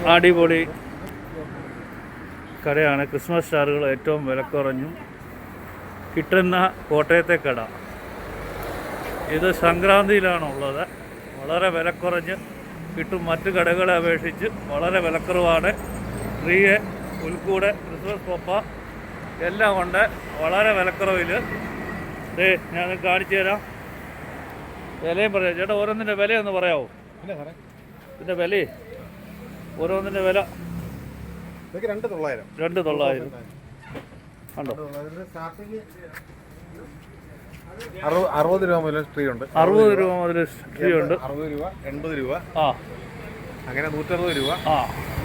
അടിപൊളി കടയാണ്. ക്രിസ്മസ് സ്റ്റാറുകൾ ഏറ്റവും വിലക്കുറഞ്ഞും കിട്ടുന്ന കോട്ടയത്തെ കട. ഇത് സംക്രാന്തിയിലാണുള്ളത്. വളരെ വിലക്കുറഞ്ഞ് കിട്ടും. മറ്റ് കടകളെ അപേക്ഷിച്ച് വളരെ വിലക്കുറവാണ്. ട്രീയെ, പുൽക്കൂട്, ക്രിസ്മസ് പപ്പ എല്ലാം ഉണ്ട് വളരെ വിലക്കുറവിൽ. ഞാൻ കാണിച്ചു തരാം. വിലയും പറയാം. ചേട്ടാ, ഓരോന്നിൻ്റെ വിലയൊന്ന് പറയാമോ? ഇതിൻ്റെ വില, ഓരോന്നിൻ്റെ വില 2,900 ഉണ്ടോ? 60 രൂപ മുതൽ ട്രീ ഉണ്ട്. 60 രൂപ മുതൽ ട്രീ ഉണ്ട്. 60 രൂപ, 80 രൂപ, അങ്ങനെ 160 രൂപ.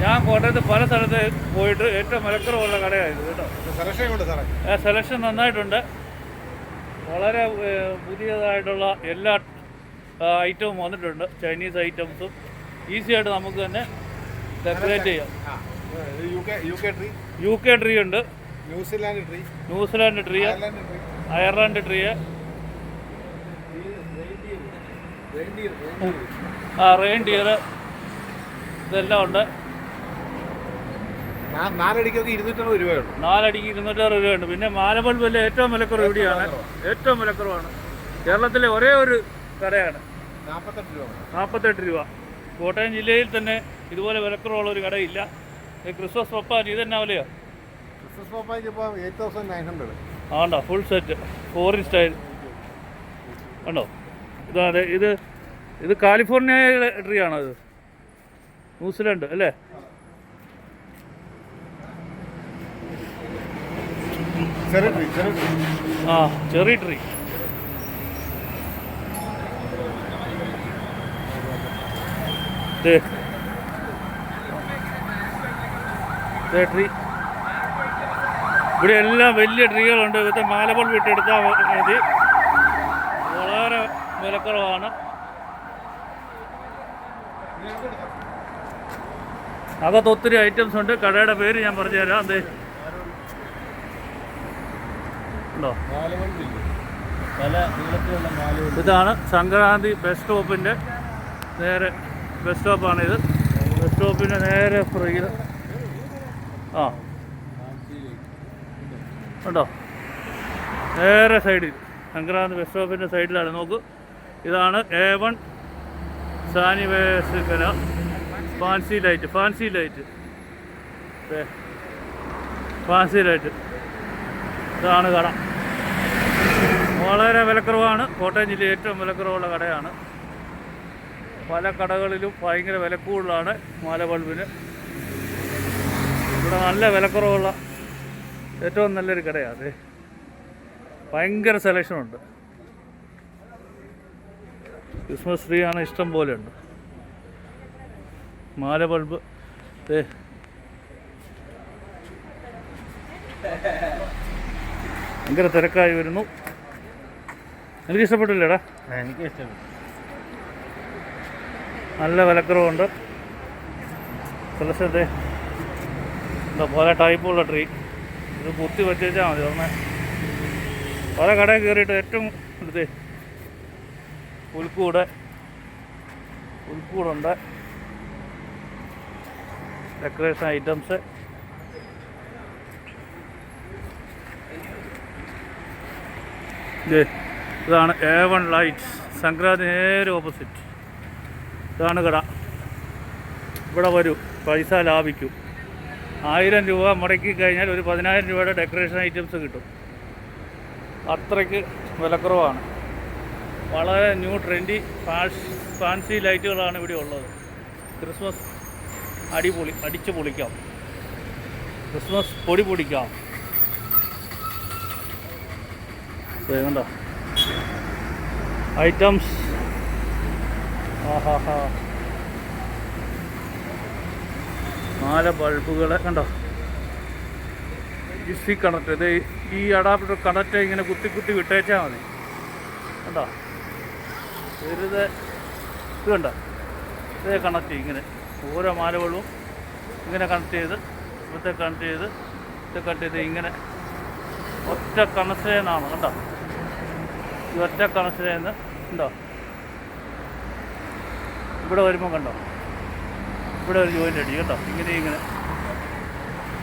ഞാൻ കോട്ടയത്ത് പല സ്ഥലത്ത് പോയിട്ട് ഏറ്റവും വിലക്കുറവുള്ള കടയായത് കേട്ടോ. സെലക്ഷൻ നന്നായിട്ടുണ്ട്. വളരെ പുതിയതായിട്ടുള്ള എല്ലാ ഐറ്റവും വന്നിട്ടുണ്ട്. ചൈനീസ് ഐറ്റംസും ഈസി ആയിട്ട് നമുക്ക് തന്നെ ഡെക്കറേറ്റ് ചെയ്യാം. UK ട്രീ ഉണ്ട്, New Zealand tree, Ireland tree, reindeer ഇതെല്ലാം ഉണ്ട്. 4 അടിക്ക് 260 രൂപയുണ്ട്. 4 അടിക്ക് 260 രൂപയുണ്ട്. പിന്നെ മാലബൾബിലെ ഏറ്റവും വിലക്കുറവ് ഇവിടെയാണ്. ഏറ്റവും വിലക്കുറവാണ്. കേരളത്തിലെ ഒരേ ഒരു കടയാണ്. 48 രൂപ. കോട്ടയം ജില്ലയിൽ തന്നെ ഇതുപോലെ വിലക്കുറവുള്ള ഒരു കടയില്ല. ക്രിസ്മസ് പപ്പാൻ ഇതെന്നാ വിലയോ? ക്രിസ്മസ് പപ്പായ്ക്ക് ഇപ്പോൾ 8,900. ആണ്ടോ, ഫുൾ സെറ്റ് ഫോറിൻ സ്റ്റൈൽ ഉണ്ടോ? ഇതാണ് ഇത് കാലിഫോർണിയ ട്രീ ആണോ? ഇത് ന്യൂസിലാൻഡ് അല്ലേ? Cherry tree. ട്രീ ഇവിടെ എല്ലാം വലിയ ട്രീകളുണ്ട്. ഇവിടുത്തെ മാലബൾബ് വിട്ടെടുത്താൽ മതി. വളരെ വിലക്കുറവാണ്. അകത്ത് ഒത്തിരി ഐറ്റംസ് ഉണ്ട്. കടയുടെ പേര് ഞാൻ പറഞ്ഞു തരാം. അതെ ഉണ്ടോ? ഇതാണ് സംക്രാന്തി ബസ് സ്റ്റോപ്പിൻ്റെ നേരെ ബസ് സ്റ്റോപ്പാണിത്. ബസ് സ്റ്റോപ്പിൻ്റെ നേരെ പുറകിൽ ഉണ്ടോ? നേരെ സൈഡിൽ സംക്രാന്തി ബസ് സ്റ്റോപ്പിൻ്റെ സൈഡിലാണ്. നോക്കൂ, ഇതാണ് A1 സാനിവേഴ്സിക്കല ഫാൻസി ലൈറ്റ്. ഇതാണ് കട. വളരെ വിലക്കുറവാണ്. കോട്ടയം ജില്ലയിൽ ഏറ്റവും വിലക്കുറവുള്ള കടയാണ്. പല കടകളിലും ഭയങ്കര വില കൂടുതലാണ് മാലബൾബിന്. ഇവിടെ നല്ല വിലക്കുറവുള്ള ഏറ്റവും നല്ലൊരു കടയാണ്. ഭയങ്കര സെലക്ഷനുണ്ട്. ക്രിസ്മസ് ട്രീ ആണ് ഇഷ്ടം പോലെ ഉണ്ട്. മാലബൾബ് ഭയങ്കര തിരക്കായി വരുന്നു. എനിക്ക് ഇഷ്ടപ്പെട്ടില്ലേടാ? എനിക്ക് ഇഷ്ടപ്പെട്ടു. നല്ല വിലക്കുറവുണ്ട്. സെലക്ഷൻ്റെ എന്താ പല ടൈപ്പുള്ള ട്രീ. ഇത് കുത്തി വെച്ചാൽ മതി. പറഞ്ഞാൽ പല കടയിൽ കയറിയിട്ട് ഏറ്റവും അടുത്ത് പുൽക്കൂടുണ്ട്. Decoration items. ഇതാണ് A1 ലൈറ്റ്സ്. സംക്രാന്തി നേരെ ഓപ്പോസിറ്റ്. ഇതാണ് കട. ഇവിടെ വരൂ, പൈസ ലാഭിക്കും. 1000 രൂപ മുടക്കി കഴിഞ്ഞാൽ ഒരു 10,000 രൂപയുടെ ഡെക്കറേഷൻ ഐറ്റംസ് കിട്ടും. അത്രയ്ക്ക് വിലക്കുറവാണ്. വളരെ ന്യൂ ട്രെൻഡി ഫാൻസി ലൈറ്റുകളാണ് ഇവിടെ ഉള്ളത്. ക്രിസ്മസ് അടിച്ച് പൊളിക്കാം. ക്രിസ്മസ് പൊടി പൊടിക്കാം. കണ്ടോ ഐറ്റംസ്? ബൾബുകൾ കണ്ടോ? DC connect. ഇത് ഈ അഡാപ്റ്റർ കണക്ട് ഇങ്ങനെ കുത്തി വിട്ടേച്ചാൽ മതി. കണ്ടോ? വെറുതെ ഇത് കണ്ടോ? ഇതേ കണക്ട് ഇങ്ങനെ ഓരോ മാലകളും ഇങ്ങനെ കണക്ട് ചെയ്ത് ഇവിടുത്തെ കണക്ട് ചെയ്ത് ഇത് കണക്ട് ചെയ്ത് ഇങ്ങനെ ഒറ്റ കണക്ഷനാണ്. കണ്ടോ? ഈ ഒറ്റ കണക്ഷനെന്ന് ഉണ്ടോ? ഇവിടെ വരുമ്പോൾ കണ്ടോ ഇവിടെ ഒരു ജോയിൻ്റ് അടിച്ചു കേട്ടോ. ഇങ്ങനെ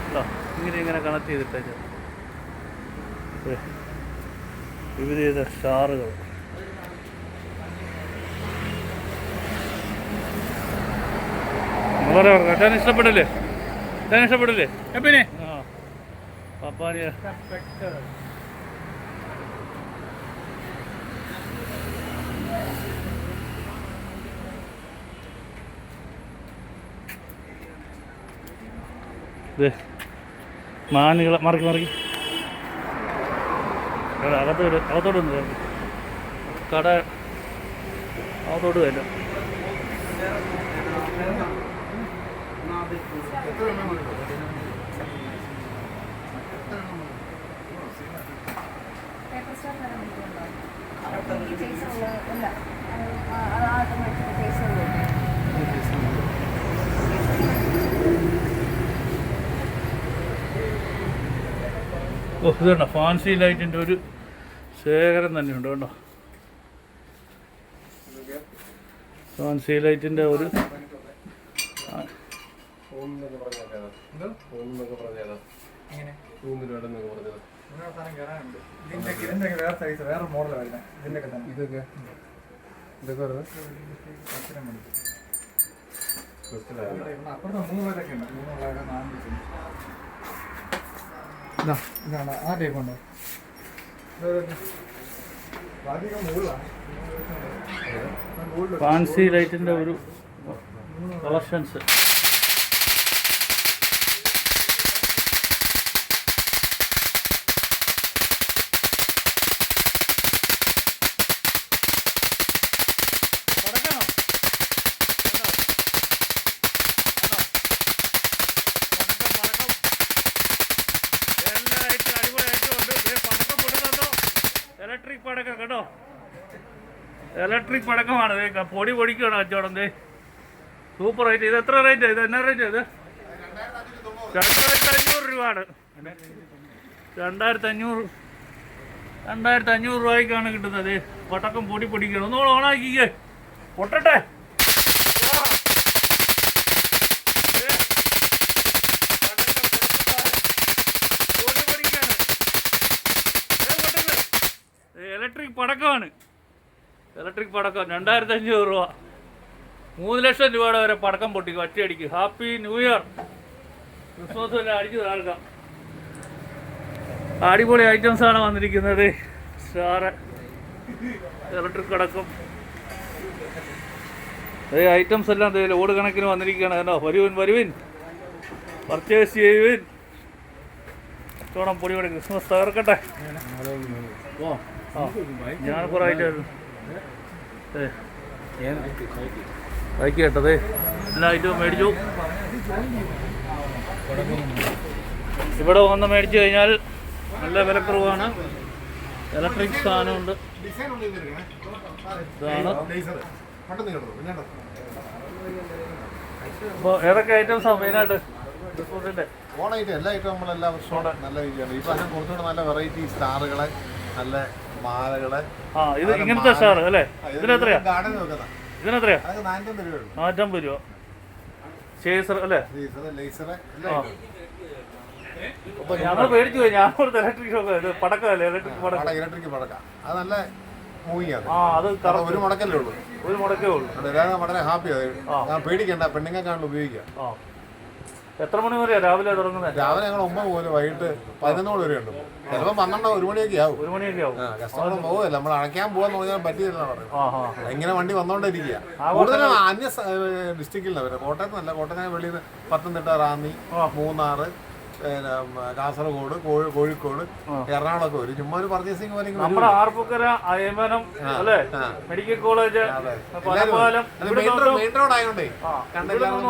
കേട്ടോ, ഇങ്ങനെ കണക്ട് ചെയ്തിട്ടേക്കാം. വിവിധ സ്റ്റാറുകൾ. വളരെ കേട്ടാൻ ഇഷ്ടപ്പെടില്ലേ? ഇഷ്ടപ്പെടില്ലേ? പിന്നെ ആ പപ്പാനിയ മാനുകളെ മറിക്ക് അകത്തോട്ട് വന്നു കട അകത്തോട്ട് വല്ല ഓ ഇത് കണ്ടോ, ഫാൻസി ലൈറ്റിൻ്റെ ഒരു ശേഖരം തന്നെയുണ്ട് കേട്ടോ. ഫാൻസി ലൈറ്റിൻ്റെ ഒരു ആ ടൈപ്പ് ഉണ്ടോ? ഫാൻസി ലൈറ്റിൻ്റെ ഒരു കളക്ഷൻസ്. ഇലക്ട്രിക് പടക്കം കേട്ടോ, ഇലക്ട്രിക് പടക്കമാണ്. പൊടി പൊടിക്കുകയാണ് കച്ചവടം. Super rate. ഇത് എത്ര റേറ്റ്? ഇത് എന്നാ റേറ്റ്? ഇത് 2500 രൂപയാണ്. 2500 രൂപയ്ക്കാണ് കിട്ടുന്നത്. പടക്കം പൊടി പൊടിക്കണം. ഒന്നുകൂടെ ഓണാക്കിക്കേ, പൊട്ടട്ടെ. ഇലക്ട്രിക് പടക്കമാണ്. ഇലക്ട്രിക് പടക്കം 2500 രൂപ. 3 ലക്ഷം രൂപയുടെ വരെ പടക്കം പൊട്ടിക്കും ഒറ്റയടിക്ക്. ഹാപ്പി ന്യൂ ഇയർ, ക്രിസ്മസ് എല്ലാം അടിച്ചു താഴ്ക്കാം. അടിപൊളി ഐറ്റംസാണ് വന്നിരിക്കുന്നത്. സ്റ്റാർ ഇലക്ട്രിക് പടക്കം ഐറ്റംസ് എല്ലാം ലോഡ് കണക്കിന് വന്നിരിക്കുകയാണ് കേട്ടോ. വരുവിൻ പർച്ചേസ് ചെയ്യുവിൻ. ചോണം പൊടി പൊടി ക്രിസ്മസ് തകർക്കട്ടെ. ഞാൻ കുറേ ഐറ്റം ബൈക്ക് കേട്ടത് എല്ലാ ഐറ്റവും മേടിച്ചു. ഇവിടെ വന്ന് മേടിച്ചു കഴിഞ്ഞാൽ നല്ല വിലക്കുറവാണ്. ഇലക്ട്രിക് സാധനമുണ്ട്. ഇതാണ്. അപ്പോൾ ഏതൊക്കെ ഐറ്റംസാണ് മെയിനായിട്ട് ഡിസ്കൗണ്ടിൻ്റെ? ഓൺ ഐറ്റം എല്ലാ ഐറ്റവും നമ്മളെല്ലാ വർഷവും നല്ല രീതിയാണ്. ഈ പ്രാവശ്യം കുറച്ചുകൂടെ നല്ല വെറൈറ്റി സ്റ്റാറുകളെ, നല്ല മാലകളെ. ഇത് ഇങ്ങനത്തെ സ്റ്റാർ അല്ലേ? ഇതിനെത്രയാ? ഗാർഡൻ വെക്കുന്ന ഇതിനെത്രയാ? അതൊക്കെ 450 രൂപ. 450 രൂപ. ചേസർ അല്ലേ? അപ്പോൾ ഞങ്ങൾ മേടിച്ചു പോയി. ഞാൻ കൊടുത്ത ഇലക്ട്രിക് പടക്കമല്ലേ? ഇലക്ട്രിക് പടക്കം. അത് നല്ല മൂവിങ് ആണ്. അത് ഒരു മുടക്കല്ലേ ഉള്ളൂ. ഒരു മുടക്കേ ഉള്ളൂ. വളരെ ഹാപ്പിയാണ്. ഞാൻ പേടിക്കണ്ട, പെണ്ണുങ്ങൾക്കാണല്ലോ ഉപയോഗിക്കാം. എത്ര മണി വരെയാ രാവിലെ തുടങ്ങുന്നത്? രാവിലെ ഞങ്ങൾ 9 പോലെ വൈകിട്ട് 11 വരെ ഉണ്ട്. ചിലപ്പോൾ 12 1 മണിയൊക്കെ ആവും. 1 മണിയൊക്കെ ആവും. കസ്റ്റമർ പോവല്ല, നമ്മൾ അടയ്ക്കാൻ പോകാന്ന് പറഞ്ഞാൽ പറ്റിയില്ല. ഇങ്ങനെ വണ്ടി വന്നോണ്ടിരിക്കുക. കൂടുതലും അന്യ ഡിസ്ട്രിക്റ്റിൽ നിന്ന് വരും. കോട്ടയത്ത് നല്ല, കോട്ടയത്തിന് വെളിയിൽ പത്തനംതിട്ട, റാന്നി, മൂന്നാറ്, കാസർഗോഡ്, കോഴിക്കോട്, എറണാകുളമൊക്കെ വരും. ചുമ്മാ ഒരു പർച്ചേസിംഗ് പോലെ. നമ്മുടെ ആർപ്പൂക്കര, അയ്യമ്പലം അല്ലേ, medical college, Panampalam, main road ആയതുകൊണ്ടേ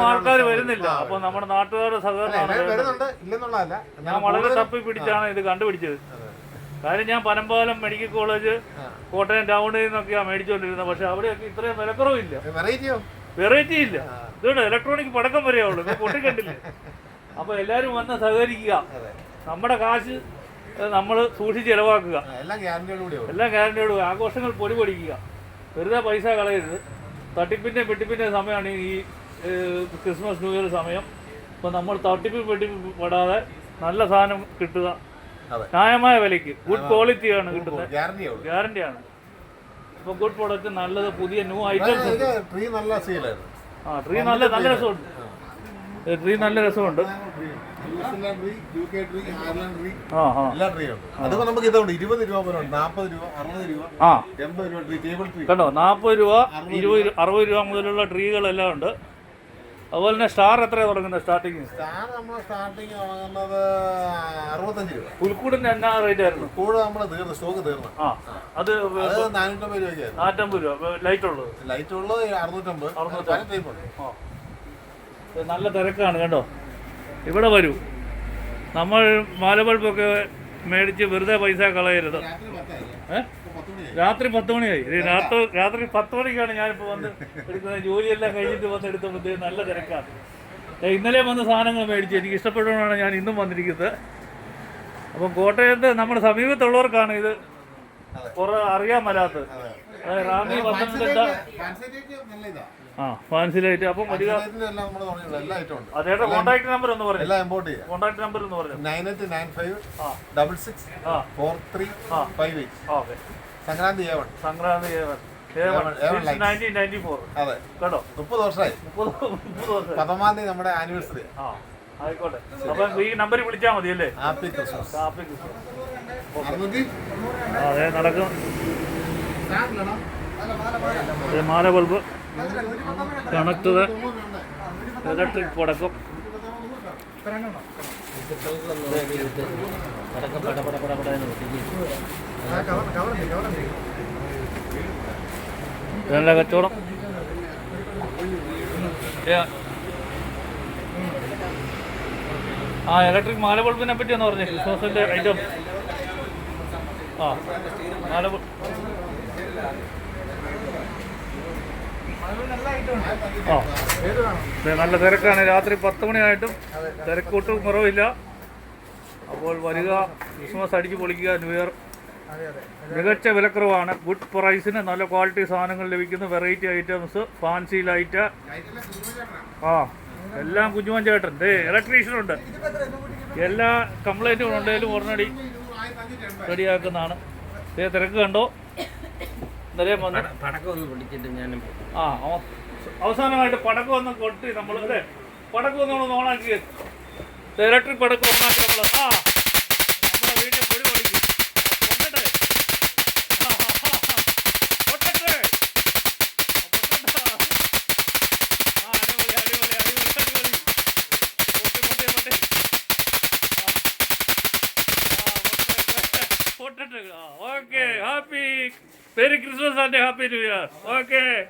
ആൾക്കാർ വരുന്നില്ല. അപ്പൊ നമ്മുടെ നാട്ടുകാരുടെ സഹകരണം വരുന്നുണ്ട്, ഇല്ലെന്നുള്ളതല്ല. ഞാൻ വളരെ തപ്പി പിടിച്ചാണ് ഇത് കണ്ടുപിടിച്ചത്. കാര്യം ഞാൻ പനമ്പാലം, മെഡിക്കൽ കോളേജ്, കോട്ടയം ടൗണിൽ നിന്നൊക്കെയാണ് മേടിച്ചുകൊണ്ടിരുന്നത്. പക്ഷെ അവിടെയൊക്കെ ഇത്രയും വിലക്കുറവില്ല, വെറൈറ്റി ഇല്ല. ഇതുകൊണ്ട് ഇലക്ട്രോണിക് പടക്കം വരെയുള്ളൂ, പൊട്ടിക്കണ്ടില്ല. അപ്പോൾ എല്ലാവരും വന്ന് സഹകരിക്കുക. നമ്മുടെ കാശ് നമ്മൾ സൂക്ഷിച്ച് ചിലവാക്കുക. എല്ലാം ഗ്യാരണ്ടിയോട്. ആഘോഷങ്ങൾ പൊടി പൊടിക്കുക. വെറുതെ പൈസ കളയരുത്. തട്ടിപ്പിൻ്റെ വെട്ടിപ്പിൻ്റെ സമയമാണ് ഈ ക്രിസ്മസ് ന്യൂ ഇയർ സമയം. ഇപ്പോൾ നമ്മൾ തട്ടിപ്പ് പെടാതെ നല്ല സാധനം കിട്ടുക, ന്യായമായ വിലയ്ക്ക്, ഗുഡ് ക്വാളിറ്റിയാണ് കിട്ടുന്നത്, ഗ്യാരണ്ടിയാണ്. ഇപ്പോൾ ഗുഡ് പ്രൊഡക്റ്റ്, നല്ലത്, പുതിയ ന്യൂ ഐറ്റംസ്. ട്രീ നല്ല സീലായിരുന്നു. ട്രീ നല്ല രസമുണ്ട്. ട്രീ നല്ല രസമുണ്ട്. അതിപ്പോ നമുക്ക് ഇതുണ്ട് 20 രൂപ മുതൽ 40 രൂപ 60 രൂപ 80 രൂപ ട്രീ, ടേബിൾ ട്രീ കണ്ടോ. 40 രൂപ 20 60 രൂപ മുതലുള്ള ട്രീകളെല്ലാം ഉണ്ട്. അതുപോലെ തന്നെ സ്റ്റാർ എത്രയാണ് തുടങ്ങുന്നത്? സ്റ്റാർട്ടിങ് നമ്മൾ സ്റ്റാർട്ടിങ് തുടങ്ങുന്നത് 65 രൂപ. പുൽക്കൂടിന് എന്നാ റേറ്റ് ആയിരുന്നു? കൂടെ നമ്മൾ തീർന്നു, സ്റ്റോക്ക് തീർന്നു. അത് 450 രൂപയ്ക്കായിരുന്നു. 450 രൂപ. ലൈറ്റ് ഉള്ളത് 650. നല്ല തിരക്കാണ് കേട്ടോ. ഇവിടെ വരൂ. നമ്മൾ മാലബൾബൊക്കെ മേടിച്ച് വെറുതെ പൈസ കളയരുത്. രാത്രി 10 മണിയായി. രാത്രി 10 മണിക്കാണ് ഞാനിപ്പോൾ വന്ന് എടുക്കുന്നത്. ജോലിയെല്ലാം കഴിഞ്ഞിട്ട് വന്ന് എടുത്തപ്പോഴത്തേക്ക് നല്ല തിരക്കാണ്. ഇന്നലെ വന്ന് സാധനങ്ങൾ മേടിച്ച് എനിക്ക് ഇഷ്ടപ്പെട്ടതുകൊണ്ടാണ് ഞാൻ ഇന്നും വന്നിരിക്കുന്നത്. അപ്പം കോട്ടയത്ത് നമ്മുടെ സമീപത്തുള്ളവർക്കാണ് ഇത് കുറെ അറിയാൻ മേലാത്തത്. Ranni, Pathanamthitta fancy light. അപ്പം അതേടെ കോൺടാക്ട് നമ്പർ ഒന്ന് പറഞ്ഞു. കോൺടാക്ട് നമ്പർ ഒന്ന് പറഞ്ഞു. 9895664358. ഓക്കെ. സംക്രാന്തി A1. 1994. അതെ കേട്ടോ. 30 വർഷമായി. 10-ാം തീയതി നമ്മുടെ ആനിവേഴ്സറി. ആയിക്കോട്ടെ. അപ്പം ഈ നമ്പറിൽ വിളിച്ചാൽ മതി അല്ലേ? Happy Christmas. അതെ, നടക്കും. മാല ബൾബ്, കണക്റ്റഡ് ഇലക്ട്രിക് പടക്കം. നല്ല കച്ചവടം. ഇലക്ട്രിക് മാല ബൾബിനെ പറ്റി എന്ന് പറഞ്ഞു. ക്രിസ്മസിന്റെ ഐറ്റം. മാല ബൾബ് നല്ല തിരക്കാണ്. രാത്രി 10 മണിയായിട്ടും തിരക്കൊട്ടും കുറവില്ല. അപ്പോൾ വരിക, ക്രിസ്മസ് അടിച്ച് പൊളിക്കുക. ന്യൂ ഇയർ മികച്ച വിലക്കുറവാണ്. ഗുഡ് പ്രൈസിന് നല്ല ക്വാളിറ്റി സാധനങ്ങൾ ലഭിക്കുന്നു. വെറൈറ്റി ഐറ്റംസ്, ഫാൻസി ലൈറ്റ്, എല്ലാം കുഞ്ഞുമൻ ചേട്ടൻ. ഇലക്ട്രീഷ്യൻ ഉണ്ട്. എല്ലാ കംപ്ലൈൻറ്റും ഉണ്ടെങ്കിലും ഉടനടി റെഡിയാക്കുന്നതാണ്. തിരക്ക് കണ്ടോ. അവസാനമായിട്ട് പടക്കം ഒന്ന് കൊട്ടി നമ്മൾ, അല്ലേ, പടക്കം ഒന്ന് ഓണാക്കി, ഇലക്ട്രിക് പടക്കം ഓണാക്കി നമ്മൾ നമ്മുടെ വീട്ടിൽ പൊടി പൊടിക്കും. Okay, happy Merry Christmas and Happy New Year. Okay.